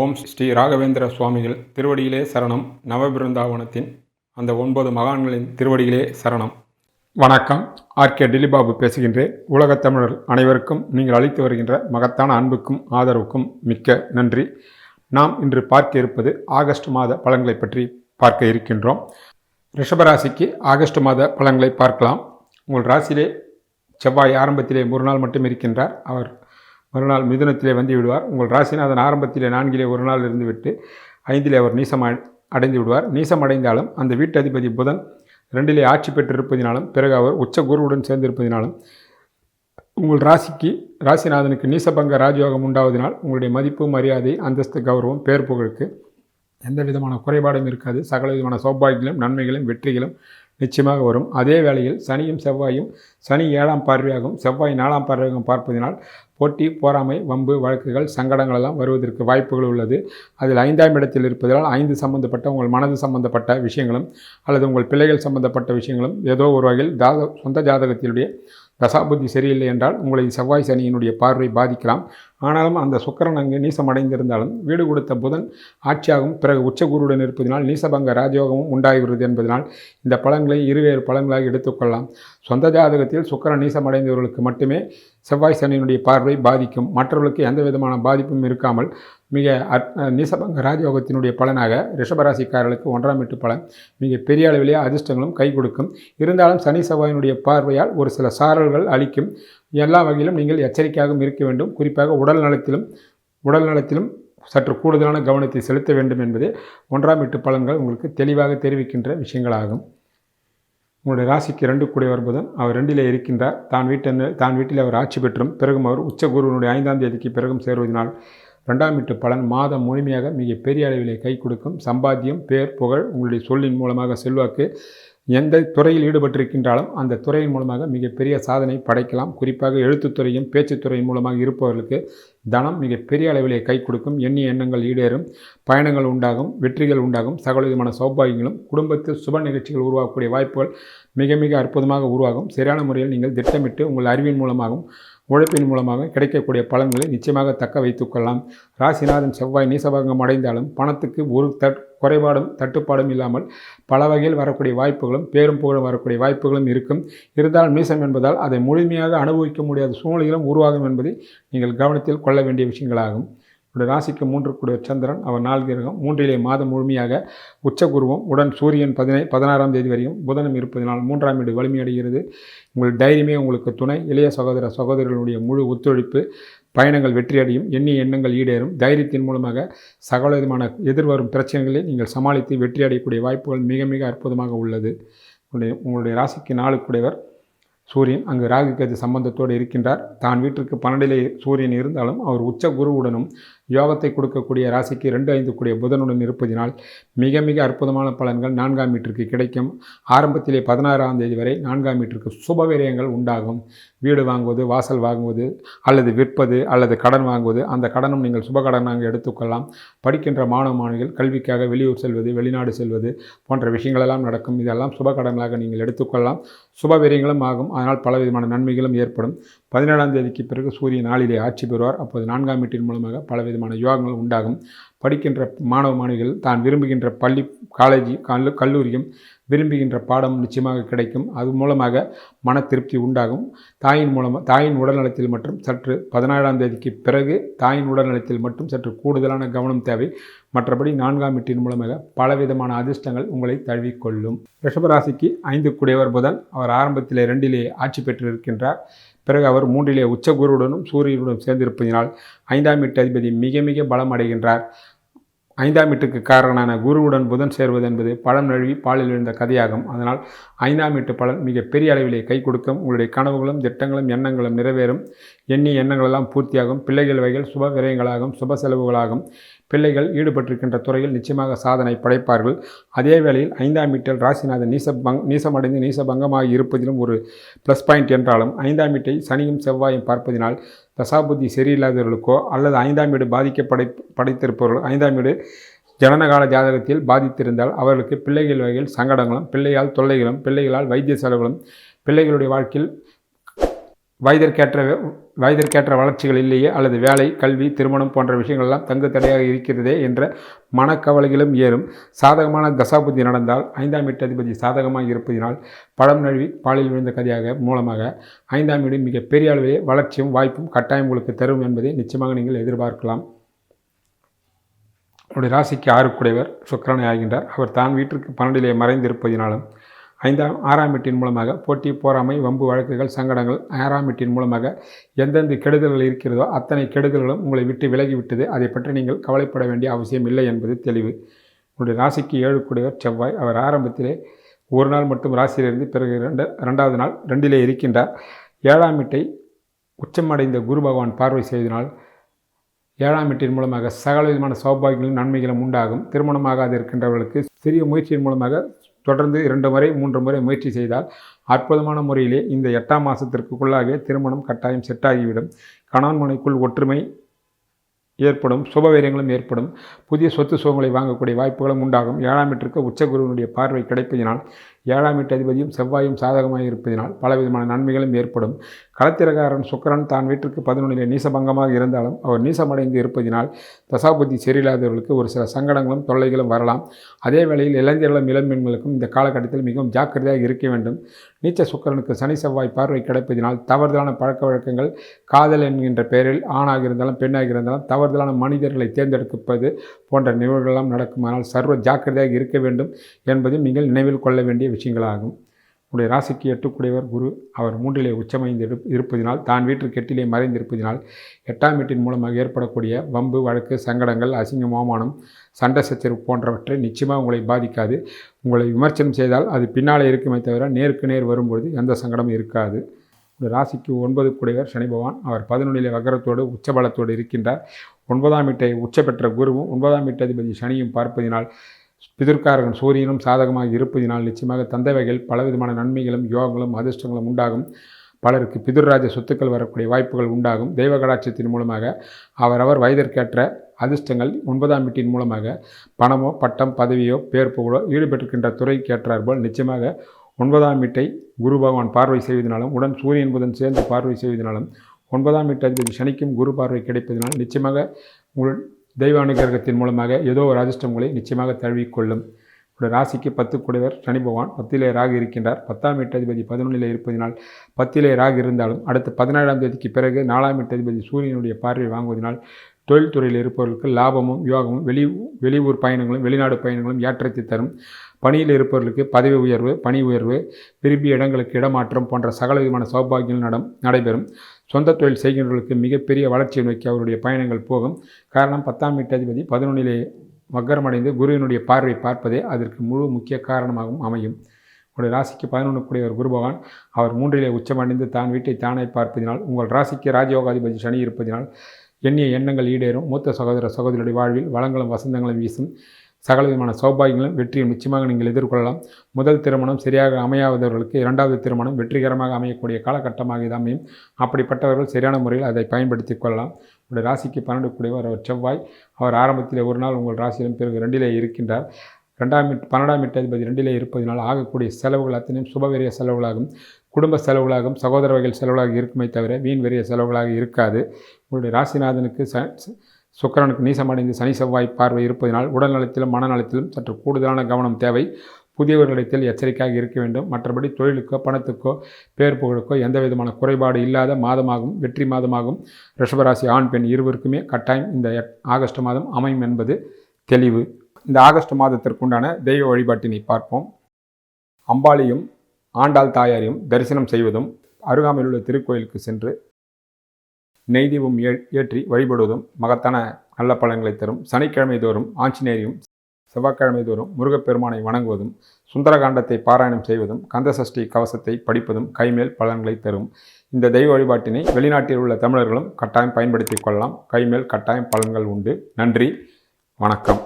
ஓம் ஸ்ரீ ராகவேந்திர சுவாமிகள் திருவடியிலே சரணம். நவபிருந்தாவனத்தின் அந்த 9 மகான்களின் திருவடியிலே சரணம். வணக்கம். ஆர்கே டில்லிபாபு பேசுகின்றேன். உலகத் தமிழர் அனைவருக்கும் நீங்கள் அளித்து வருகின்ற மகத்தான அன்புக்கும் ஆதரவுக்கும் மிக்க நன்றி. நாம் இன்று பார்க்க இருப்பது ஆகஸ்ட் மாத பலன்களை பற்றி பார்க்க இருக்கின்றோம். ரிஷபராசிக்கு ஆகஸ்ட் மாத பலன்களை பார்க்கலாம். உங்கள் ராசியிலே செவ்வாய் ஆரம்பத்திலே ஒரு நாள் மட்டும் இருக்கின்றார். அவர் மறுநாள் மிதுனத்திலே வந்து விடுவார். உங்கள் ராசிநாதன் ஆரம்பத்திலே 4 ஒரு நாள் இருந்து விட்டு 5 அவர் நீசம் அடைந்து விடுவார். நீசம் அடைந்தாலும் அந்த வீட்டு அதிபதி புதன் 2 ஆட்சி பெற்றிருப்பதினாலும் பிறகு அவர் உச்ச குருவுடன் சேர்ந்திருப்பதினாலும் உங்கள் ராசிநாதனுக்கு நீசபங்க ராஜயோகம் உண்டாவதனால் உங்களுடைய மதிப்பு, மரியாதை, அந்தஸ்து, கௌரவம், பேர் புகழுக்கு எந்த விதமான குறைபாடும் இருக்காது. சகல விதமான சௌபாகியங்களும் நன்மைகளும் வெற்றிகளும் நிச்சயமாக வரும். அதே வேளையில் சனியும் செவ்வாயும், சனி 7ஆம் பார்வையாகவும் செவ்வாய் 4ஆம் பார்வையாகவும் பார்ப்பதினால் போட்டி, போராமை, வம்பு, வழக்குகள், சங்கடங்கள் எல்லாம் வருவதற்கு வாய்ப்புகள் உள்ளது. அதில் 5ஆம் இடத்தில் இருப்பதால் 5 சம்பந்தப்பட்ட உங்கள் மனது சம்பந்தப்பட்ட விஷயங்களும் அல்லது உங்கள் பிள்ளைகள் சம்பந்தப்பட்ட விஷயங்களும் ஏதோ ஒரு வகையில் சொந்த ஜாதகத்தினுடைய தசாபுத்தி சரியில்லை என்றால் உங்களை செவ்வாய் சனியினுடைய பார்வை பாதிக்கலாம். ஆனாலும் அந்த சுக்கிரன் அங்கு நீசம் அடைந்திருந்தாலும் வீடு கொடுத்த புதன் ஆட்சியாகவும் பிறகு உச்சகுருவுடன் இருப்பதனால் நீசபங்க ராஜயோகமும் உண்டாகிறது என்பதனால் இந்த பலன்களை இருவேறு பலன்களாக எடுத்துக்கொள்ளலாம். சொந்த ஜாதகத்தில் சுக்கிரன் நீசம் அடைந்தவர்களுக்கு மட்டுமே செவ்வாய் சனியினுடைய பார்வை பாதிக்கும். மற்றவர்களுக்கு எந்த விதமான பாதிப்பும் இருக்காமல் மிக நீசபங்க ராஜயோகத்தினுடைய பலனாக ரிஷபராசிக்காரர்களுக்கு 1ஆம் வீட்டு பலன் மிக பெரிய அளவிலே அதிர்ஷ்டங்களும் கை கொடுக்கும். இருந்தாலும் சனி செவ்வாயினுடைய பார்வையால் ஒரு சில சாரல்கள் அளிக்கும். எல்லா வகையிலும் நீங்கள் எச்சரிக்கையாகவும் இருக்க வேண்டும். குறிப்பாக உடல் நலத்திலும் சற்று கூடுதலான கவனத்தை செலுத்த வேண்டும் என்பதே 1ஆம் வீட்டு பலன்கள் உங்களுக்கு தெளிவாக தெரிவிக்கின்ற விஷயங்களாகும். உங்களுடைய ராசிக்கு 2 கூடியவர் புதன் அவர் 2 இருக்கின்றார். தான் வீட்டில் அவர் ஆட்சி பெற்றும் பிறகும் அவர் உச்ச குருவினுடைய 5ஆம் தேதிக்கு பிறகும் சேருவதனால் 2ஆம் வீட்டு பலன் மாதம் முழுமையாக மிக பெரிய அளவிலே கை கொடுக்கும். சம்பாத்தியம், பேர், புகழ், உங்களுடைய சொல்லின் மூலமாக செல்வாக்கு, எந்த துறையில் ஈடுபட்டிருக்கின்றாலும் அந்த துறையின் மூலமாக மிகப்பெரிய சாதனை படைக்கலாம். குறிப்பாக எழுத்துத்துறையும் பேச்சுத்துறையின் மூலமாக இருப்பவர்களுக்கு தனம் மிக பெரிய அளவிலே கை கொடுக்கும். எண்ணிய எண்ணங்கள் ஈடேறும், பயணங்கள் உண்டாகும், வெற்றிகள் உண்டாகும், சகல விதமான சௌபாகியங்களும், குடும்பத்தில் சுப நிகழ்ச்சிகள் உருவாக்கக்கூடிய வாய்ப்புகள் மிக மிக அற்புதமாக உருவாகும். சரியான முறையில் நீங்கள் திட்டமிட்டு உங்கள் அறிவின் மூலமாகவும் உழைப்பின் மூலமாக கிடைக்கக்கூடிய பலன்களை நிச்சயமாக தக்க வைத்துக் கொள்ளலாம். ராசிநாதன் செவ்வாய் நீசபங்கம் அடைந்தாலும் பணத்துக்கு ஒரு குறைபாடும் தட்டுப்பாடும் இல்லாமல் பல வகையில் வரக்கூடிய வாய்ப்புகளும் பேரும் புகழும் வரக்கூடிய வாய்ப்புகளும் இருக்கும். இருந்தாலும் நீசம் என்பதால் அதை முழுமையாக அனுபவிக்க முடியாத சூழ்நிலைகளும் உருவாகும் என்பதை நீங்கள் கவனத்தில் கொள்ள வேண்டிய விஷயங்களாகும். உடைய ராசிக்கு 3 கூடிய சந்திரன் அவர் 4 கிரகம் 3 மாதம் முழுமையாக உச்சகுருவும் உடன் சூரியன் 16ஆம் தேதி வரையும் புதனும் இருப்பதனால் 3ஆம் வீடு வலிமையடைகிறது. உங்கள் தைரியமே உங்களுக்கு துணை. இளைய சகோதரர்களுடைய முழு ஒத்துழைப்பு, பயணங்கள் வெற்றியடையும், எண்ணிய எண்ணங்கள் ஈடேறும். தைரியத்தின் மூலமாக சகல விதமான எதிர்வரும் பிரச்சனைகளை நீங்கள் சமாளித்து வெற்றியடையக்கூடிய வாய்ப்புகள் மிக மிக அற்புதமாக உள்ளது. உங்களுடைய ராசிக்கு 4 கூடியவர் சூரியன் அங்கு ராகு கேது சம்பந்தத்தோடு இருக்கின்றார். தான் வீட்டிற்கு 12 சூரியன் இருந்தாலும் அவர் உச்ச குருவுடனும் யோகத்தை கொடுக்கக்கூடிய ராசிக்கு 2-5 கூடிய புதனுடன் இருப்பதினால் மிக மிக அற்புதமான பலன்கள் 4ஆம் வீட்டிற்கு கிடைக்கும். ஆரம்பத்திலே 16ஆம் தேதி வரை 4ஆம் வீட்டிற்கு சுபவிரயங்கள் உண்டாகும். வீடு வாங்குவது, வாசல் வாங்குவது, அல்லது விற்பது, அல்லது கடன் வாங்குவது, அந்த கடனும் நீங்கள் சுபகடனாக எடுத்துக்கொள்ளலாம். படிக்கின்ற மாணவ மாணவிகள் கல்விக்காக வெளியூர் செல்வது, வெளிநாடு செல்வது போன்ற விஷயங்களெல்லாம் நடக்கும். இதெல்லாம் சுபகடனாக நீங்கள் எடுத்துக்கொள்ளலாம். சுபவிரயங்களும் ஆகும். அதனால் பலவிதமான நன்மைகளும் ஏற்படும். 17ஆம் தேதிக்கு பிறகு சூரியன் 4 ஆட்சி பெறுவார். அப்போது 4ஆம் வீட்டின் மூலமாக பலவிதமான யோகங்கள் உண்டாகும். படிக்கின்ற மாணவ மாணவிகள் தான் விரும்புகின்ற பள்ளி, காலேஜ், கல்லூரியும் விரும்புகின்ற பாடம் நிச்சயமாக கிடைக்கும். அது மூலமாக மன திருப்தி உண்டாகும். தாயின் உடல்நலத்தில் மற்றும் சற்று 17ஆம் தேதிக்கு பிறகு தாயின் உடல்நலத்தில் மட்டும் சற்று கூடுதலான கவனம் தேவை. மற்றபடி 4ஆம் வீட்டின் மூலமாக பலவிதமான அதிர்ஷ்டங்கள் உங்களை தழுவிக்கொள்ளும். ரிஷபராசிக்கு 5 கூடியவர் புதன் அவர் ஆரம்பத்திலே 2 ஆட்சி பெற்றிருக்கின்றார். பிறகு அவர் 3 உச்சகுருவுடனும் சூரியனுடன் சேர்ந்திருப்பதினால் 5ஆம் வீட்டு அதிபதி மிக மிக பலம் அடைகின்றார். 5ஆம் வீட்டுக்கு காரணமான குருவுடன் புதன் சேர்வது என்பது பழம் நழுவி பாலில் விழுந்த கதையாகும். அதனால் 5ஆம் வீட்டு பலன் மிக பெரிய அளவிலே கை கொடுக்கும். உங்களுடைய கனவுகளும் திட்டங்களும் எண்ணங்களும் நிறைவேறும். எண்ணிய எண்ணங்களெல்லாம் பூர்த்தியாகும். பிள்ளைகள் வகைகள் சுப விரயங்களாகும், சுப செலவுகளாகும். பிள்ளைகள் ஈடுபட்டிருக்கின்ற துறையில் நிச்சயமாக சாதனை படைப்பார்கள். அதே வேளையில் 5ஆம் வீட்டில் ராசிநாதன் நீசமடைந்து நீசபங்கமாக இருப்பதிலும் ஒரு ப்ளஸ் பாயிண்ட் என்றாலும் 5ஆம் வீட்டை சனியும் செவ்வாயும் பார்ப்பதினால் தசாபுத்தி சரியில்லாதவர்களுக்கோ அல்லது 5ஆம் வீடு படைத்திருப்பவர்கள் 5ஆம் வீடு ஜனனகால ஜாதகத்தில் பாதித்திருந்தால் அவர்களுக்கு பிள்ளைகள் வகையில் சங்கடங்களும், பிள்ளையால் தொல்லைகளும், பிள்ளைகளால் வைத்திய செலவுகளும், பிள்ளைகளுடைய வாழ்க்கையில் வயதிற்கேற்ற வளர்ச்சிகள் இல்லையே, அல்லது வேலை, கல்வி, திருமணம் போன்ற விஷயங்கள்லாம் தங்கு தடையாக இருக்கிறதே என்ற மனக்கவலைகளும் ஏறும். சாதகமான தசாபுத்தி நடந்தால் 5ஆம் வீட்டு அதிபதி சாதகமாக இருப்பதினால் பழம் நழுவி பாலில் விழுந்த கதையாக மூலமாக 5ஆம் வீடு மிக பெரிய அளவிலே வளர்ச்சியும் வாய்ப்பும் கட்டாயம் உங்களுக்கு தரும் என்பதை நிச்சயமாக நீங்கள் எதிர்பார்க்கலாம். அவருடைய ராசிக்கு 6 சுக்கிரனை ஆகின்றார். அவர் தான் வீட்டிற்கு 12 மறைந்திருப்பதினாலும் 6ஆம் வீட்டின் மூலமாக போட்டி, போராமை, வம்பு வழக்குகள், சங்கடங்கள் 6ஆம் வீட்டின் மூலமாக எந்தெந்த கெடுதல்கள் இருக்கிறதோ அத்தனை கெடுதல்களும் உங்களை விட்டு விலகிவிட்டது. அதை பற்றி நீங்கள் கவலைப்பட வேண்டிய அவசியம் இல்லை என்பது தெளிவு. உங்களுடைய ராசிக்கு 7 செவ்வாய். அவர் ஆரம்பத்திலே ஒரு நாள் மட்டும் ராசியிலிருந்து பிறகு 2வது நாள் 2 இருக்கின்றார். 7ஆம் வீட்டை உச்சமடைந்த குரு பகவான் பார்வை செய்தனால் 7ஆம் வீட்டின் மூலமாக சகல விதமான சௌபாகியங்களும் நன்மைகளும் உண்டாகும். திருமணமாகாது இருக்கின்றவர்களுக்கு சிறிய முயற்சியின் மூலமாக தொடர்ந்து 2 முறை 3 முறை முயற்சி செய்தால் அற்புதமான முறையிலே இந்த 8ஆம் மாதத்திற்குள்ளாக திருமணம் கட்டாயம் செட்டாகிவிடும். கணவன் மனைவிக்குள் ஒற்றுமை ஏற்படும், சுபவீரியங்களும் ஏற்படும், புதிய சொத்து சுகங்களை வாங்கக்கூடிய வாய்ப்புகளும் உண்டாகும். 7ஆம் வீட்டிற்கு உச்சகுருவினுடைய பார்வை கிடைப்பதினால் 7ஆம் வீட்டு அதிபதியும் செவ்வாயும் சாதகமாக இருப்பதினால் பலவிதமான நன்மைகளும் ஏற்படும். களத்திரகாரன் சுக்கிரன் தான் வீட்டிற்கு 11 நீசபங்கமாக இருந்தாலும் அவர் நீசமடைந்து இருப்பதினால் தசாபுத்தி சரியில்லாதவர்களுக்கு ஒரு சில சங்கடங்களும் தொல்லைகளும் வரலாம். அதே வேளையில் இளைஞர்களும் இளம்பெண்களுக்கும் இந்த காலகட்டத்தில் மிகவும் ஜாக்கிரதையாக இருக்க வேண்டும். நீச்ச சுக்கிரனுக்கு சனி செவ்வாய் பார்வை கிடைப்பதினால் தவறுதலான பழக்க வழக்கங்கள், காதல் என்கின்ற பெயரில் ஆணாக இருந்தாலும் பெண்ணாக இருந்தாலும் தவறுதலான மனிதர்களை தேர்ந்தெடுப்பது போன்ற நிகழ்வுகளெல்லாம் நடக்குமானால் சர்வ ஜாக்கிரதையாக இருக்க வேண்டும் என்பதையும் நீங்கள் நினைவில் கொள்ள வேண்டிய விஷயங்களாகும். உடைய ராசிக்கு 8 குரு. அவர் 3 உச்சமைந்து இருப்பதினால் தான் வீட்டிற்கு 8 மறைந்திருப்பதினால் 8ஆம் வீட்டின் மூலமாக ஏற்படக்கூடிய வம்பு வழக்கு, சங்கடங்கள், அசிங்கம், அவமானம், சண்டை சச்சரவு போன்றவற்றை நிச்சயமாக உங்களை பாதிக்காது. உங்களை விமர்சனம் செய்தால் அது பின்னாலே இருக்குமே தவிர நேருக்கு நேர் வரும்பொழுது எந்த சங்கடமும் இருக்காது. உடைய ராசிக்கு 9 சனி பகவான். அவர் 11 வக்கரத்தோடு உச்சபலத்தோடு இருக்கின்றார். 9ஆம் வீட்டை உச்ச பெற்ற குருவும் 9ஆம் வீட்டு அதிபதி சனியும் பார்ப்பதினால் பிதுர்காரகன் சூரியனும் சாதகமாக இருப்பதினால் நிச்சயமாக தந்தை வகையில் பலவிதமான நன்மைகளும் யோகங்களும் அதிர்ஷ்டங்களும் உண்டாகும். பலருக்கு பிதுர்ராஜ சொத்துக்கள் வரக்கூடிய வாய்ப்புகள் உண்டாகும். தெய்வ கடாட்சத்தின் மூலமாக அவரவர் வயதிற்கேற்ற அதிர்ஷ்டங்கள் 9ஆம் வீட்டின் மூலமாக பணமோ, பட்டம், பதவியோ, பேர் புகழோ ஈடுபட்டிருக்கின்ற துறைக்கு ஏற்றாற்போல் நிச்சயமாக 9ஆம் வீட்டை குரு பகவான் பார்வை செய்வதனாலும் உடன் சூரியன் புதன் சேர்ந்து பார்வை செய்வதனாலும் 9ஆம் வீட்டு அதிபதி சனிக்கும் குரு பார்வை கிடைப்பதனால் நிச்சயமாக உங்கள் தெய்வ அனுகிரகத்தின் மூலமாக ஏதோ ஒரு அதிர்ஷ்டங்களை நிச்சயமாக தழுவிக்கொள்ளும். உடைய ராசிக்கு 10 சனி பகவான் 10 ராகு இருக்கின்றார். 10ஆம் வீட்டு அதிபதி 11 இருப்பதினால் 10 ராகு இருந்தாலும் அடுத்த 17ஆம் தேதிக்கு பிறகு 4ஆம் வீட்டு அதிபதி சூரியனுடைய பார்வை வாங்குவதனால் தொழில் துறையில் இருப்பவர்களுக்கு லாபமும் யோகமும், வெளியூர் பயணங்களும் வெளிநாடு பயணங்களும் ஏற்றத்தை தரும். பணியில் இருப்பவர்களுக்கு பதவி உயர்வு, பணி உயர்வு, விரும்பிய இடங்களுக்கு இடமாற்றம் போன்ற சகல விதமான சௌபாகியங்கள் நடைபெறும். சொந்த தொழில் செய்கின்றவர்களுக்கு மிகப்பெரிய வளர்ச்சியை நோக்கி அவருடைய பயணங்கள் போகும். காரணம் 10ஆம் வீட்டு அதிபதி 11 வக்கரமடைந்து குருவினுடைய பார்வை பார்ப்பதே அதற்கு முழு முக்கிய காரணமாகவும் அமையும். உங்களுடைய ராசிக்கு 11 குரு பகவான். அவர் 3 உச்சமடைந்து தான் வீட்டை தானே பார்ப்பதினால் உங்கள் ராசிக்கு ராஜயோகாதிபதி சனி இருப்பதினால் எண்ணிய எண்ணங்கள் ஈடேறும். மூத்த சகோதரருடைய வாழ்வில் வளங்களும் வசந்தங்களும் வீசும். சகல விதமான சௌபாகியங்களும் வெற்றியும் நிச்சயமாக நீங்கள் எதிர்கொள்ளலாம். முதல் திருமணம் சரியாக அமையாதவர்களுக்கு 2வது திருமணம் வெற்றிகரமாக அமையக்கூடிய காலகட்டமாக இது அமையும். அப்படிப்பட்டவர்கள் சரியான முறையில் அதை பயன்படுத்தி கொள்ளலாம். உங்களுடைய ராசிக்கு 12 அவர் செவ்வாய். அவர் ஆரம்பத்தில் ஒரு நாள் உங்கள் ராசியிலும் பிறகு 2 இருக்கின்றார். 12ஆம் வீட்டு அதிபதி 2 இருப்பதனால் ஆகக்கூடிய செலவுகள் அத்தனையும் சுபவெரிய செலவுகளாகும், குடும்ப செலவுகளாகும், சகோதர வகையில் செலவுகளாக இருக்குமே தவிர வீண் வெறிய செலவுகளாக இருக்காது. உங்களுடைய ராசிநாதனுக்கு சுக்கிரனுக்கு நீசமடைந்து சனி செவ்வாய் பார்வை இருப்பதனால் உடல் நலத்திலும் மனநலத்திலும் சற்று கூடுதலான கவனம் தேவை. புதியவர்களிடத்தில் எச்சரிக்கையாக இருக்க வேண்டும். மற்றபடி தொழிலுக்கோ, பணத்துக்கோ, பேர் புகழுக்கோ எந்த விதமான குறைபாடு இல்லாத மாதமாகும், வெற்றி மாதமாகும். ரிஷபராசி ஆண் பெண் இருவருக்குமே கட்டாயம் இந்த ஆகஸ்ட் மாதம் அமையும் என்பது தெளிவு. இந்த ஆகஸ்ட் மாதத்திற்குண்டான தெய்வ வழிபாட்டினை பார்ப்போம். அம்பாளையும் ஆண்டாள் தாயாரையும் தரிசனம் செய்வதும், அருகாமையில் உள்ள திருக்கோயிலுக்கு சென்று நெய்தீபம் ஏற்றி வழிபடுவதும் மகத்தான நல்ல பலன்களை தரும். சனிக்கிழமை தோறும் ஆஞ்சநேயரையும், செவ்வாய்க்கிழமை தோறும் முருகப்பெருமானை வணங்குவதும், சுந்தரகாண்டத்தை பாராயணம் செய்வதும், கந்தசஷ்டி கவசத்தை படிப்பதும் கைமேல் பலன்களை தரும். இந்த தெய்வ வழிபாட்டினை வெளிநாட்டில் உள்ள தமிழர்களும் கட்டாயம் பயன்படுத்தி கொள்ளலாம். கைமேல் கட்டாயம் பலன்கள் உண்டு. நன்றி, வணக்கம்.